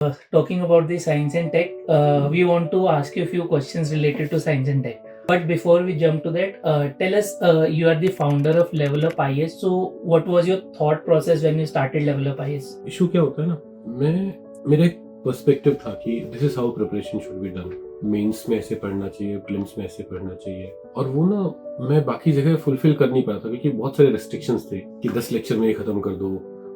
Talking about the science and tech, we want to ask you a few questions related to science and tech. But before we jump to that, tell us, you are the founder of Level Up IS. So, what was your thought process when you started Level Up IS? Issue क्या होता है ना, मेरा एक perspective था कि this is how preparation should be done. Mains में ऐसे पढ़ना चाहिए, प्रीलिम्स में ऐसे पढ़ना चाहिए, और वो ना मैं बाकी जगह फुलफिल कर नहीं पाया था क्योंकि बहुत सारे रेस्ट्रिक्शंस थे कि 10 लेक्चर में ये खत्म कर दो,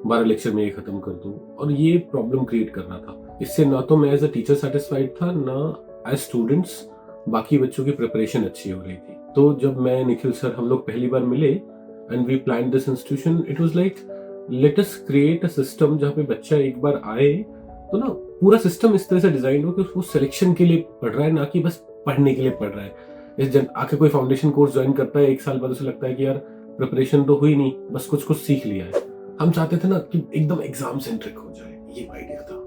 12 लेक्चर में ये खत्म कर दो, और ये प्रॉब्लम क्रिएट करना था। इससे ना तो मैं एज अ टीचर सेटिस्फाइड था, ना एज स्टूडेंट्स बाकी बच्चों की प्रिपरेशन अच्छी हो रही थी। तो जब मैं निखिल सर हम लोग पहली बार मिले and we plan this institution, it was like let us create a system जहाँ पे बच्चा एक बार आए तो ना पूरा सिस्टम इस तरह से डिजाइन हो कि वो सिलेक्शन के लिए पढ़ रहा है, ना कि बस पढ़ने के लिए पढ़ रहा है। इस आके कोई फाउंडेशन कोर्स ज्वाइन करता है, 1 साल बाद उसे लगता है कि यार प्रिपरेशन तो हुई नहीं, बस कुछ कुछ सीख लिया है। हम चाहते थे ना कि एकदम एग्जाम सेंट्रिक हो जाए, ये आइडिया था।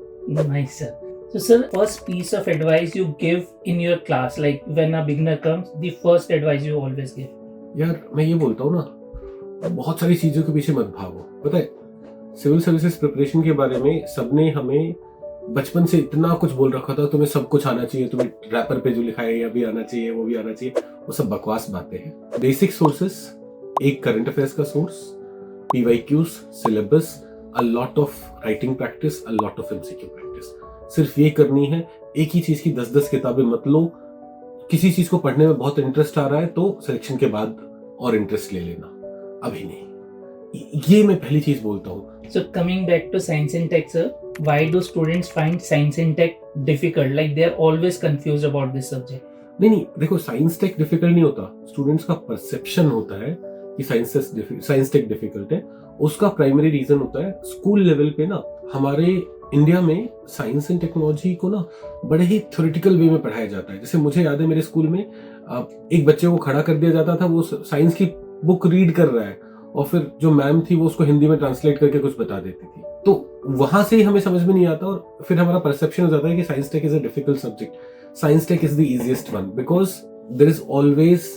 Nice, sir. So, sir, first piece of advice you give in your class, like when a beginner comes, the first advice you always give. यार मैं ये बोलता हूँ ना, बहुत सारी चीजों के पीछे मत भागो। पता है, सिविल सर्विसेज प्रिपरेशन के बारे में सबने हमें बचपन से इतना कुछ बोल रखा था, तुम्हें सब कुछ आना चाहिए, तुम्हें रैपर पे जो लिखा है ये भी आना चाहिए, वो भी आना चाहिए। वो सब बकवास बातें हैं। बेसिक सोर्सेस, एक करंट अफेयर्स का source, PYQs, syllabus, a lot of writing practice, a lot of MCQ practice. सिर्फ ये करनी है। एक ही चीज की 10-10 किताबें मत लो। किसी चीज को पढ़ने में बहुत इंटरेस्ट आ रहा है तो सिलेक्शन के बाद और इंटरेस्ट ले लेना, अभी नहीं। ये मैं पहली चीज बोलता हूँ। So, coming back to science and tech, sir, why do students find science and tech difficult? Like they are always confused about this subject. नहीं, देखो, साइंस टेक डिफिकल्ट नहीं होता। स्टूडेंट्स का परसेप्शन होता है कि साइंस टेक डिफिकल्ट है। उसका प्राइमरी रीजन होता है स्कूल लेवल पे ना, हमारे इंडिया में साइंस एंड टेक्नोलॉजी को ना बड़े ही थ्योरेटिकल वे में पढ़ाया जाता है। जैसे मुझे याद है मेरे स्कूल में एक बच्चे को खड़ा कर दिया जाता था, वो साइंस की बुक रीड कर रहा है और फिर जो मैम थी वो उसको हिंदी में ट्रांसलेट करके कुछ बता देती थी। तो वहां से ही हमें समझ में नहीं आता और फिर हमारा परसेप्शन हो जाता है कि science tech is a difficult subject. Science tech is the easiest one because there is always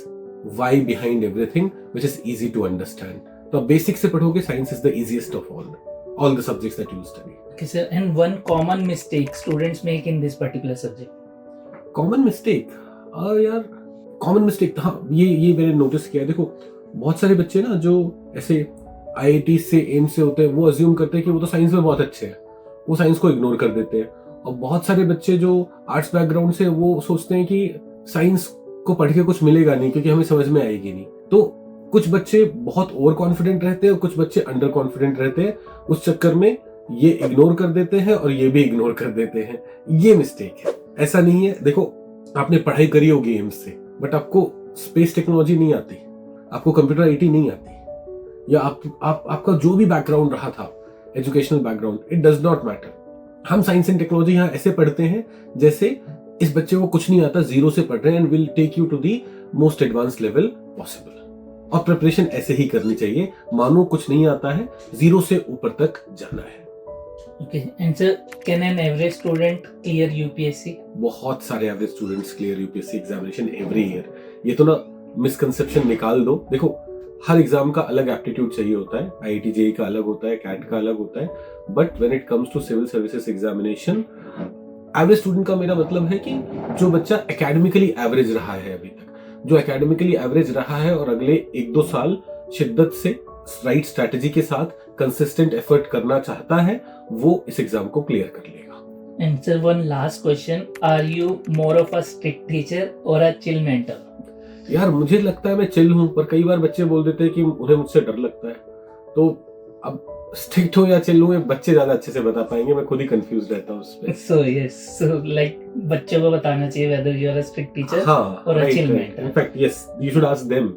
why behind everything which is easy to understand. तो आप बेसिक से पढ़ोगे, science is the easiest of all the subjects that you study. Okay, sir. And one common mistake students make in this particular subject. Common mistake, यार common mistake, हाँ ये मैंने notice किया है। देखो, बहुत सारे बच्चे ना जो ऐसे IIT से एम्स से होते हैं, वो अज्यूम करते हैं कि वो तो साइंस में बहुत अच्छे हैं, वो साइंस को इग्नोर कर देते हैं। और बहुत सारे बच्चे जो आर्ट्स बैकग्राउंड से, वो सोचते हैं कि साइंस को पढ़ के कुछ मिलेगा नहीं क्योंकि हमें समझ में आएगी नहीं। तो कुछ बच्चे बहुत ओवर कॉन्फिडेंट रहते हैं और कुछ बच्चे अंडर कॉन्फिडेंट रहते हैं। उस चक्कर में ये इग्नोर कर देते हैं और ये भी इग्नोर कर देते हैं। ये मिस्टेक है, ऐसा नहीं है। देखो, आपने पढ़ाई करी होगी एम्स से, बट आपको स्पेस टेक्नोलॉजी नहीं आती, आपको कंप्यूटर IT नहीं आती, या आपका जो भी बैकग्राउंड रहा था, educational background, it does not matter. हम साइंस एंड टेक्नोलॉजी यहाँ ऐसे पढ़ते हैं जैसे इस बच्चे को कुछ नहीं आता, जीरो से पढ़ रहे हैं, and will take you to the most advance level possible. और प्रिपरेशन ऐसे ही करनी चाहिए, मानो कुछ नहीं आता है, जीरो से ऊपर तक जाना है। Okay, and sir, can an average student clear UPSC? बहुत सारे average students clear UPSC examination every year. ये तो ना मिसकंसेप्शन निकाल दो। देखो, हर एग्जाम का अलग एप्टीट्यूड चाहिए होता है, IIT JEE का अलग होता है, CAT का अलग होता है, but when it comes to civil services examination, average student का मेरा मतलब है कि जो बच्चा एकेडमिकली एवरेज रहा है अभी तक, जो एकेडमिकली एवरेज रहा है और अगले 1-2 साल शिद्दत से राइट स्ट्रैटेजी के साथ कंसिस्टेंट एफर्ट करना चाहता है, वो इस एग्जाम को क्लियर कर लेगा। And sir, one last question, are you more of a strict teacher or a chill mentor? यार मुझे लगता है मैं चिल हूं, पर कई बार बच्चे बोल देते हैं कि उन्हें मुझसे डर लगता है। तो अब स्ट्रिक्ट हो या चिल हूं, बच्चे ज्यादा अच्छे से बता पाएंगे, मैं खुद ही कंफ्यूज रहता हूं उस पे। So yes, so like बच्चों को बताना चाहिए whether you are a strict teacher or a chill mentor. In fact, yes, you should ask them.